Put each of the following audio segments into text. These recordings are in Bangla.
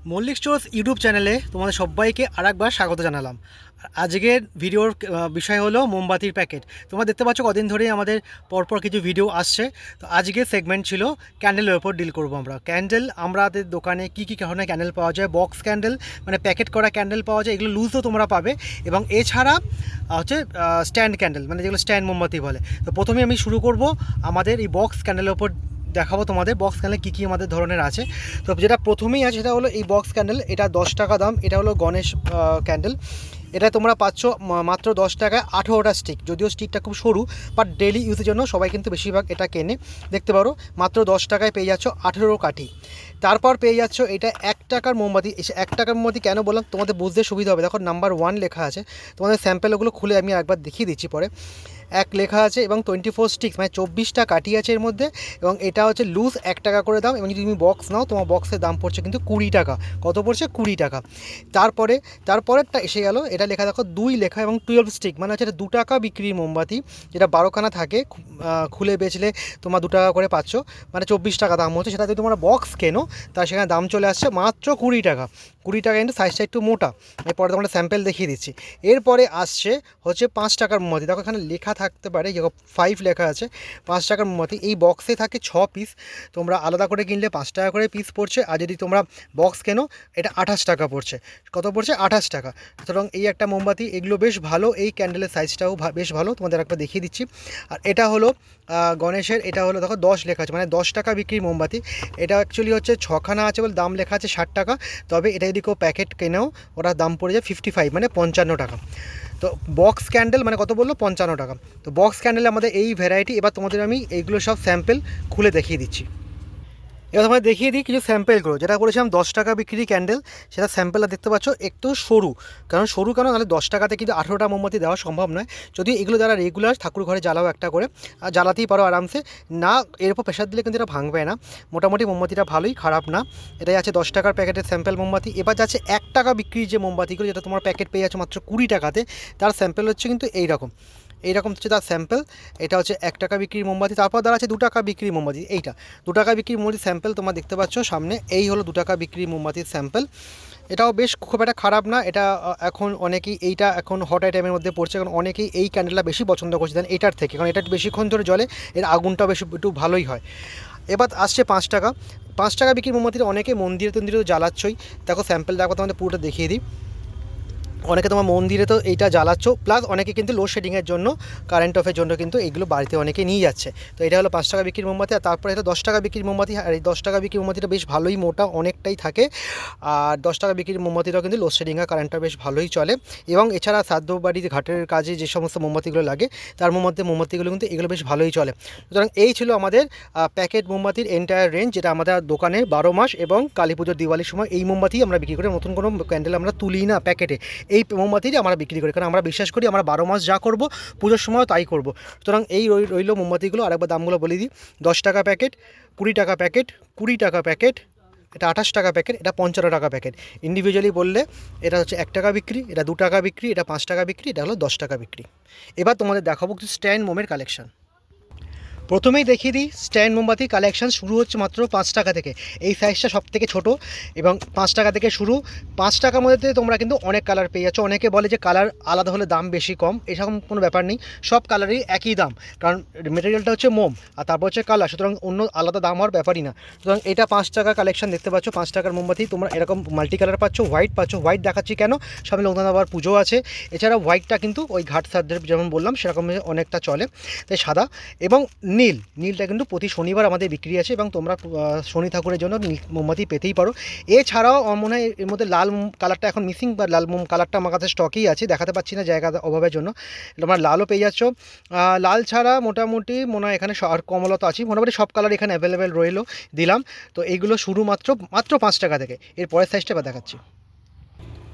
মল্লিক স্টোর্স ইউটিউব চ্যানেলে তোমাদের সবাইকে আরেকবার স্বাগত জানালাম। আজকের ভিডিওর বিষয় হলো মোমবাতির প্যাকেট। তোমরা দেখতে পাচ্ছ কদিন ধরেই আমাদের পরপর কিছু ভিডিও আসছে। তো আজকের সেগমেন্ট ছিল ক্যান্ডেলের ওপর ডিল করবো আমরা। ক্যান্ডেল আমাদের দোকানে কী কী ধরনের ক্যান্ডেল পাওয়া যায়, বক্স ক্যান্ডেল মানে প্যাকেট করা ক্যান্ডেল পাওয়া যায়, এগুলো লুজও তোমরা পাবে, এবং এছাড়া হচ্ছে স্ট্যান্ড ক্যান্ডেল মানে যেগুলো স্ট্যান্ড মোমবাতি বলে। তো প্রথমে আমি শুরু করব আমাদের এই বক্স ক্যান্ডেলের ওপর দেখাবো তোমাদের বক্স ক্যান্ডেল কী কী আমাদের ধরনের আছে। তো যেটা প্রথমেই আছে সেটা হলো এই বক্স ক্যান্ডেল, এটা 10 টাকা দাম। এটা হলো গণেশ ক্যান্ডেল। এটা তোমরা পাচ্ছ মাত্র 10 টাকায় 18টা স্টিক, যদিও স্টিকটা খুব সরু, বাট ডেলি ইউজের জন্য সবাই কিন্তু বেশিরভাগ এটা কেনে। দেখতে পারো মাত্র 10 টাকায় পেয়ে যাচ্ছ 18 কাঠি। তারপর পেয়ে যাচ্ছ এটা 1 টাকার মোমবাতি। 1 টাকার মোমবাতি কেন বললাম তোমাদের বুঝতে সুবিধা হবে, দেখো নাম্বার 1 লেখা আছে। তোমাদের স্যাম্পেল ওগুলো খুলে আমি একবার দেখিয়ে দিচ্ছি পরে। এক লেখা আছে এবং 24 স্টিক্স মানে 24টা কাঠি আছে এর মধ্যে, এবং এটা হচ্ছে লুজ 1 টাকা করে দাম। এবং যদি তুমি বক্স নাও তোমার বক্সের দাম পড়ছে কিন্তু 20 টাকা। কত পড়ছে? 20 টাকা। তারপরেরটা এসে গেল, এটা লেখা দেখো 2 লেখা এবং 12 স্টিক মানে হচ্ছে এটা 2 টাকা বিক্রির মোমবাতি, যেটা 12খানা থাকে, খুলে বেচলে তোমার 2 টাকা করে পাচ্ছ, মানে 24 টাকা দাম হচ্ছে। সেটা যদি তোমরা বক্স কেনো তার সেখানে দাম চলে আসছে মাত্র 20 টাকা। 20 টাকা কিন্তু সাইজটা একটু মোটা। এরপরে তোমরা স্যাম্পেল দেখিয়ে দিচ্ছি। এরপরে আসছে হচ্ছে 5 টাকার মোমবাতি। দেখো এখানে লেখা থাকতে পারে, যেরকম 5 লেখা আছে। 5 টাকার মোমবাতি এই বক্সে থাকে 6 পিস। তোমরা আলাদা করে কিনলে 5 টাকা করে পিস পড়ছে, আর যদি তোমরা বক্স কেনো এটা 28 টাকা পড়ছে। কত পড়ছে? 28 টাকা। সুতরাং এই একটা মোমবাতি, এগুলো বেশ ভালো। এই ক্যান্ডেলের সাইজটাও বেশ ভালো, তোমাদের একবার দেখিয়ে দিচ্ছি। আর এটা হলো গণেশের, এটা হলো দেখো 10 লেখা আছে মানে 10 টাকা বিক্রির মোমবাতি। এটা অ্যাকচুয়ালি হচ্ছে 6খানা আছে বলে দাম লেখা আছে 60 টাকা, তবে এটা যদি কেউ প্যাকেট কেনেও ওটা দাম পড়ে যায় 55 মানে 55 টাকা। তো বক্স ক্যান্ডেল মানে কত বললো? 55 টাকা। তো বক্স ক্যান্ডেল আমাদের এই ভ্যারাইটি। এবার তোমাদের আমি এইগুলো সব স্যাম্পেল খুলে দেখিয়ে দিচ্ছি। এবার তোমাদের দেখিয়ে দিই কিছু স্যাম্পেলগুলো। যেটা করেছিলাম 10 টাকা বিক্রি ক্যান্ডেল, সেটা স্যাম্পেলটা দেখতে পাচ্ছ একটু সরু। সরু কেন, নাহলে 10 টাকাতে কিন্তু 18টা মোমবাতি দেওয়া সম্ভব নয়। যদিও এগুলো যারা রেগুলার ঠাকুর ঘরে জ্বালাও একটা করে, আর জ্বালাতেই পারো আরামসে, না এর উপর প্রেশার দিলে কিন্তু এটা ভাঙবে না। মোটামুটি মোমবাতিটা ভালোই, খারাপ না। এটাই আছে 10 টাকার প্যাকেটের স্যাম্পেল মোমবাতি। এবার যাচ্ছে 1 টাকা বিক্রির যে মোমবাতিগুলো, যেটা তোমার প্যাকেট পেয়ে যাচ্ছে মাত্র 20 টাকাতে, তার স্যাম্পেল হচ্ছে কিন্তু এইরকম হচ্ছে তার স্যাম্পেল। এটা হচ্ছে 1 টাকা বিক্রির মোমবাতি। তারপর দ্বারা আছে 2 টাকা বিক্রির মোমবাতি। এইটা 2 টাকা বিক্রির মোমবাতির স্যাম্পেল তোমরা দেখতে পাচ্ছ সামনে। এই হলো 2 টাকা বিক্রির মোমবাতির স্যাম্পেল। এটাও বেশ খুব একটা খারাপ না। এটা এখন অনেকেই এইটা এখন হট আইটেমের মধ্যে পড়ছে, কারণ অনেকেই এই ক্যান্ডেলটা বেশি পছন্দ করছে দেন এটার থেকে, কারণ এটা বেশিক্ষণ ধরে জ্বলে, এর আগুনটাও বেশি একটু ভালোই হয়। এবার আসছে 5 টাকা। 5 টাকা বিক্রির মোমবাতিটা অনেকে মন্দিরে তন্দিরে তো জ্বালাচ্ছই। দেখো স্যাম্পেল দেখো, তোমাদের পুরোটা দেখিয়ে দিই। অনেকে তোমার মন্দিরে তো এইটা জ্বালাচ্ছ, প্লাস অনেকে কিন্তু লোডশেডিংয়ের জন্য, কারেন্ট অফের জন্য কিন্তু এগুলো বাড়িতে অনেকে নিয়ে যাচ্ছে। তো এটা হলো 5 টাকা বিক্রির মোমবাতি। আর তারপরে এটা 10 টাকা বিক্রির মোমবাতি। আর এই 10 টাকা বিক্রির মোমবাতিটা বেশ ভালোই মোটা, অনেকটাই থাকে। আর 10 টাকা বিক্রির মোমবাতিটাও কিন্তু লোডশেডিং আর কারেন্টটা বেশ ভালোই চলে। এবং এছাড়া শ্রাদ্ধ বাড়ির ঘাটের কাজে যে সমস্ত মোমবাতিগুলো লাগে তার মধ্যে মোমবাতিগুলো কিন্তু এগুলো বেশ ভালোই চলে। সুতরাং এই ছিল আমাদের প্যাকেট মোমবাতির এন্টায়ার রেঞ্জ, যেটা আমাদের দোকানে 12 মাস এবং কালী পুজোর দিওয়ালির সময় এই মোমবাতি আমরা বিক্রি করি। নতুন কোনো ক্যান্ডেল আমরা তুলি না প্যাকেটে, এই মোমবাতিটি আমরা বিক্রি করি, কারণ আমরা বিশ্বাস করি আমরা 12 মাস যা করব পুজোর সময়ও তাই করব। সুতরাং এই রইল মোমবাতিগুলো। আরেকবার দামগুলো বলে দিই। 10 টাকা প্যাকেট, 20 টাকা প্যাকেট, 20 টাকা প্যাকেট, এটা 28 টাকা প্যাকেট, এটা 55 টাকা প্যাকেট। ইন্ডিভিজুয়ালি বললে এটা হচ্ছে 1 টাকা বিক্রি, এটা 2 টাকা বিক্রি, এটা 5 টাকা বিক্রি, এটা হলো 10 টাকা বিক্রি। এবার তোমাদের দেখাবো কিছু স্ট্যান্ড মোমের কালেকশন। প্রথমেই দেখিয়ে দিই, স্ট্যান্ড মোমবাতি কালেকশান শুরু হচ্ছে মাত্র 5 টাকা থেকে। এই সাইজটা সব থেকে ছোটো এবং 5 টাকা থেকে শুরু। 5 টাকার মধ্যে তোমরা কিন্তু অনেক কালার পেয়ে যাচ্ছ। অনেকে বলে যে কালার আলাদা হলে দাম বেশি কম, এরকম কোনো ব্যাপার নেই, সব কালারই একই দাম, কারণ মেটেরিয়ালটা হচ্ছে মোম আর তারপর হচ্ছে কালার, সুতরাং অন্য আলাদা দাম হওয়ার ব্যাপারই না। সুতরাং এটা 5 টাকা কালেকশান দেখতে পাচ্ছ। 5 টাকার মোমবাতি তোমরা এরকম মাল্টি কালার পাচ্ছ, হোয়াইট পাচ্ছ। হোয়াইট দেখাচ্ছি কেন, সামনে লোকনাথ বাবার পুজো আছে। এছাড়া হোয়াইটটা কিন্তু ওই ঘাট শ্রাদ্ধের যেমন বললাম সেরকম অনেকটা চলে, তাই সাদা। এবং নীলটা কিন্তু প্রতি শনিবার আমাদের বিক্রি আছে, এবং তোমরা শনি ঠাকুরের জন্য নীল মোমবাতি পেতেই পারো। এছাড়াও মনে হয় এর মধ্যে লাল কালারটা এখন মিসিং, বা লাল মোম কালারটা আমার কাছে স্টকেই আছে, দেখাতে পাচ্ছি না জায়গা অভাবের জন্য। তোমরা লালও পেয়ে যাচ্ছ। লাল ছাড়া মোটামুটি মনে হয় এখানে আর কমলা তো আছেই, মোটামুটি সব কালার এখানে অ্যাভেলেবেল রইলো, দিলাম। তো এইগুলো শুরু মাত্র 5 টাকা থেকে। এর পরের সাইজটা এবার দেখাচ্ছি।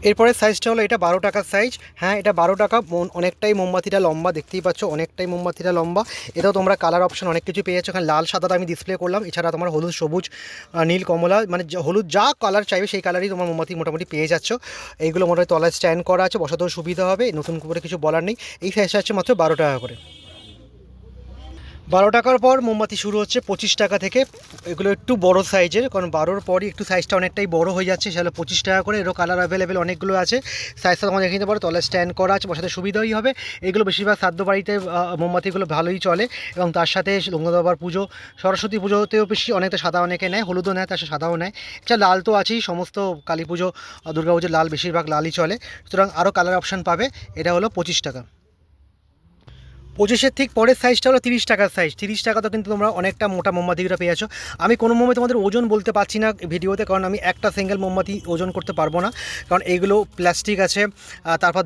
এরপরের সাইজটা হলো এটা 12 টাকার সাইজ। হ্যাঁ, এটা 12 টাকা। অনেকটাই মোমবাতিটা লম্বা, দেখতেই পাচ্ছ অনেকটাই মোমবাতিটা লম্বা। এটাও তোমরা কালার অপশন অনেক কিছু পেয়ে যাচ্ছ। এখানে লাল সাদাটা আমি ডিসপ্লে করলাম, এছাড়া তোমার হলুদ, সবুজ, নীল, কমলা, মানে হলুদ যা কালার চাইবে সেই কালারই তোমার মোমবাতি মোটামুটি পেয়ে যাচ্ছ। এইগুলো মোটামুটি তলায় স্ট্যান্ড করা আছে, বসাতেও সুবিধা হবে, নতুন করে কিছু বলার নেই। এই সাইজটা হচ্ছে মাত্র 12 টাকা করে। 12 টাকার পর মোমবাতি শুরু হচ্ছে 25 টাকা থেকে। এগুলো একটু বড় সাইজের, কারণ 12-র পরই একটু সাইজটা অনেকটাই বড় হয়ে যাচ্ছে, সেগুলো 25 টাকা করে। এরও কালার অ্যাভেলেবেল অনেকগুলো আছে, সাইজটা তোমার দেখে নিতে পারো, তলে স্ট্যান্ড করা আছে, বসাতে সুবিধাই হবে। এগুলো বেশিরভাগ শ্রাদ্ধ বাড়িতে মোমবাতিগুলো ভালোই চলে, এবং তার সাথে গঙ্গাধর পুজো, সরস্বতী পুজোতেও বেশি অনেকটা সাদা অনেকে নেয়, হলুদও নেয়, তার সাথে সাদাও নেয়। এটা লাল তো আছেই, সমস্ত কালী পুজো দুর্গা পুজো লাল, বেশিরভাগ লালই চলে, সুতরাং আরও কালার অপশান পাবে। এটা হলো 25 টাকা। 25-এর ঠিক পরের সাইজটা হলো 30 টাকার সাইজ। 30 টাকা তো কিন্তু তোমরা অনেকটা মোটা মোমবাতিগুলো পেয়ে যাচ্ছ। আমি কোনো মোমবাতি তোমাদের ওজন বলতে পারছি না ভিডিওতে, কারণ আমি একটা সিঙ্গেল মোমবাতি ওজন করতে পারবো না, কারণ এইগুলো প্লাস্টিক আছে, তারপর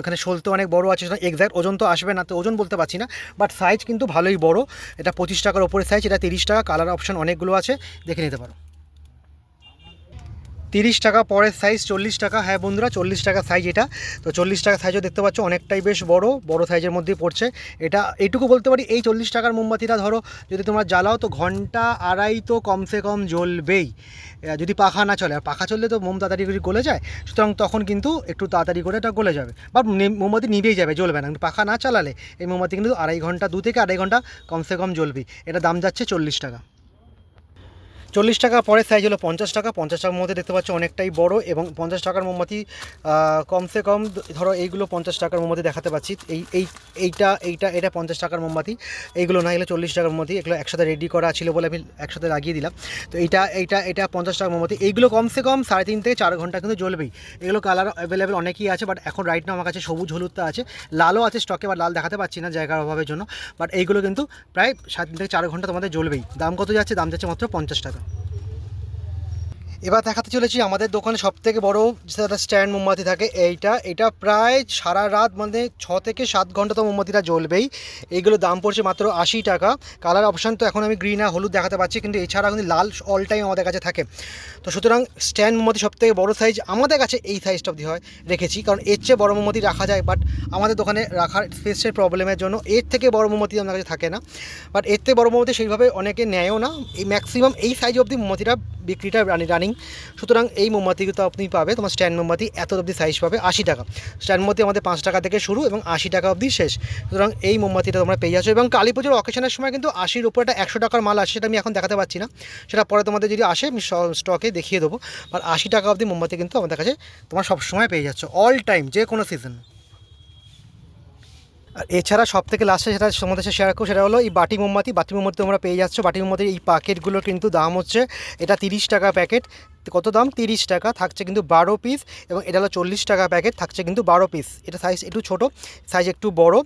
এখানে শোলতে অনেক বড় আছে, এক্স্যাক্ট ওজন তো আসবে না, তো ওজন বলতে পারছি না, বাট সাইজ কিন্তু ভালোই বড়। এটা 25 টাকার ওপরে সাইজ, এটা 30 টাকা। কালার অপশান অনেকগুলো আছে, দেখে নিতে পারো। 30 টাকা পরের সাইজ 40 টাকা। হ্যাঁ বন্ধুরা, 40 টাকা সাইজ এটা। তো 40 টাকা সাইজও দেখতে পাচ্ছ, অনেকটাই বেশ বড় সাইজের মধ্যেই পড়ছে এটা। এইটুকু বলতে পারি, এই 40 টাকার মোমবাতিটা ধরো যদি তোমরা জ্বালাও তো ঘন্টা আড়াই তো কমসে কম জ্বলবেই, যদি পাখা না চলে। আর পাখা চললে তো মোম তাড়াতাড়ি করে গলে যায়, সুতরাং তখন কিন্তু একটু তাড়াতাড়ি করে এটা গলে যাবে, বা মোমবাতি নিভেই যাবে, জ্বলবে না। কিন্তু পাখা না চালালে এই মোমবাতি কিন্তু আড়াই ঘন্টা, 2 থেকে আড়াই ঘন্টা কমসে কম জ্বলবেই। এটা দাম যাচ্ছে 40 টাকা। 40 টাকা পরের সাইজ হলো 50 টাকা। 50 টাকার মধ্যে দেখতে পাচ্ছ অনেকটাই বড়, এবং 50 টাকার মোমবাতি কমসে কম ধরো এইগুলো 50 টাকার মোমবাতি দেখাতে পাচ্ছি। এটা 50 টাকার মোমবাতি, এইগুলো না, এগুলো 40 টাকার মোমবাতি। এগুলো একসাথে রেডি করা ছিল বলে আমি একসাথে লাগিয়ে দিলাম। তো এটা 50 টাকার মোমবাতি। এইগুলো কমসে কম 3.5 থেকে 4 ঘন্টা কিন্তু জ্বলবেই। এগুলো কালার অ্যাভেলেবেল অনেকই আছে, বাট এখন রাইট না আমার কাছে সবুজ হলুদটা আছে, লালও আছে স্টকে, বাট লাল দেখাতে পাচ্ছি না জায়গার অভাবের জন্য। বাট এইগুলো কিন্তু প্রায় 3.5 থেকে 4 ঘন্টা তোমাদের জ্বলবেই। দাম কত যাচ্ছে? দাম যাচ্ছে মাত্র 50 টাকা। এবার দেখাতে চলেছি আমাদের দোকানে সবথেকে বড় যেটা স্ট্যান্ড মোমবাতি থাকে, এটা প্রায় সারা রাত, মানে 6 থেকে 7 ঘন্টা তো মোমবাতিটা জ্বলবেই। এইগুলো দাম পড়ছে মাত্র 80 টাকা। কালার অপশান তো এখন আমি গ্রিন আর হলুদ দেখাতে পাচ্ছি, কিন্তু এছাড়া কিন্তু লাল অল টাইম আমাদের কাছে থাকে। তো সুতরাং স্ট্যান্ড মোমবাতি সবথেকে বড় সাইজ আমাদের কাছে এই সাইজটা অবধি হয় রেখেছি, কারণ এর চেয়ে বড় মোমবাতি রাখা যায়, বাট আমাদের দোকানে রাখার স্পেসের প্রবলেমের জন্য এর থেকে বড় মোমবাতি আমাদের কাছে থাকে না। বাট এর থেকে বড় মোমবাতি সেইভাবে অনেকে নেয়ও না, এই ম্যাক্সিমাম এই সাইজ অবধি মোমবাতিটা বিক্রিটা রানিং। সুতরাং এই মোমবাতিগুলো আপনি পাবে, তোমার স্ট্যান্ড মোমবাতি এত অবধি সাইজ পাবে 80 টাকা। স্ট্যান্ড মোমবাতি আমাদের 5 টাকা থেকে শুরু এবং 80 টাকা অবধি শেষ। সুতরাং এই মোমবাতিটা তোমরা পেয়ে যাচ্ছ। এবং কালী পুজোর অকেশনের সময় কিন্তু 80-র উপরে একটা 100 টাকার মাল আসে, সেটা আমি এখন দেখাতে পাচ্ছি না, সেটা পরে তোমাদের যদি আসে আমি স্টকে দেখিয়ে দেবো। আর 80 টাকা অবধি মোমবাতি কিন্তু আমাদের কাছে তোমরা সবসময় পেয়ে যাচ্ছ, অল টাইম, যে কোনো সিজন। আর এছাড়া সবথেকে লাস্টে যেটা তোমাদের সাথে শেয়ার করবো, সেটা হলো এই বাটি মোমবাতি তোমরা পেয়ে যাচ্ছ। বাটি মোমবাতির এই প্যাকেটগুলোর কিন্তু দাম হচ্ছে, এটা 30 টাকা প্যাকেট। কত দাম? 30 টাকা। থাকছে কিন্তু 12 পিস, এবং এটা হলো 40 টাকা প্যাকেট, থাকছে কিন্তু 12 পিস। এটা সাইজ একটু ছোটো, সাইজ একটু বড়।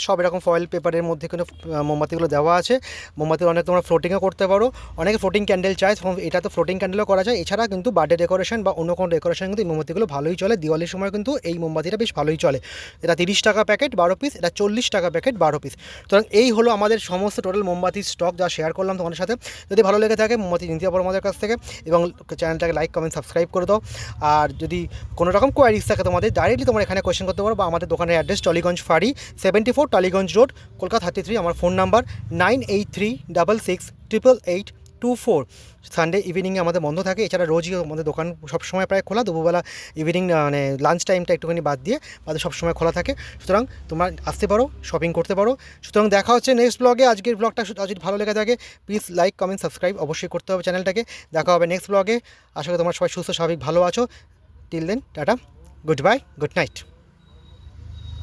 সব এরকম ফয়েল পেপারের মধ্যে কিন্তু মোমবাতিগুলো দেওয়া আছে। মোমবাতি অনেক তোমরা ফ্লোটিংও করতে পারো, অনেকে ফ্লোটিং ক্যান্ডেল চায়, এটা তো ফ্লোটিং ক্যান্ডেলও করা যায়। এছাড়া কিন্তু বার্থডে ডেকোরেশন বা অন্য কোনো ডেকোরেশন কিন্তু এই মোমবাতিগুলো ভালোই চলে। দিওয়ালির সময় কিন্তু এই মোমবাতিটা বেশ ভালোই চলে। এটা 30 টাকা প্যাকেট 12 পিস, এটা 40 টাকা প্যাকেট 12 পিস। সুতরাং এই হলো আমাদের সমস্ত টোটাল মোমবাতির স্টক, যা শেয়ার করলাম তোমাদের সাথে। যদি ভালো লেগে থাকে মোমবাতি নিতে পারো আমাদের কাছ থেকে, এবং চ্যানেলটাকে লাইক, কমেন্ট, সাবস্ক্রাইব করে দাও। আর যদি কোনো রকম কোয়ারিজ থাকে তোমাদের, ডাইরেক্টলি তোমরা এখানে কোয়েশ্চেন করতে পারো, বা আমাদের দোকানের অ্যাড্রেস টলিগঞ্জ ফাঁড়ি 74 টালিগঞ্জ রোড, কলকাতা 33। আমার ফোন নাম্বার 9836668824। সানডে ইভিনিংয়ে আমাদের বন্ধ থাকে, এছাড়া রোজই আমাদের দোকান সবসময় প্রায় খোলা। দুপুরবেলা ইভিনিং মানে লাঞ্চ টাইমটা একটুখানি বাদ দিয়ে সবসময় খোলা থাকে। সুতরাং তোমরা আসতে পারো, শপিং করতে পারো। সুতরাং দেখা হচ্ছে নেক্সট ব্লগে। আজকের ব্লগটা যদি ভালো লেগে থাকে, প্লিজ লাইক, কমেন্ট, সাবস্ক্রাইব অবশ্যই করতে হবে চ্যানেলটাকে। দেখা হবে নেক্সট ব্লগে। আশা করি তোমরা সবাই সুস্থ স্বাভাবিক ভালো আছো। Till then, tata, good bye, good night.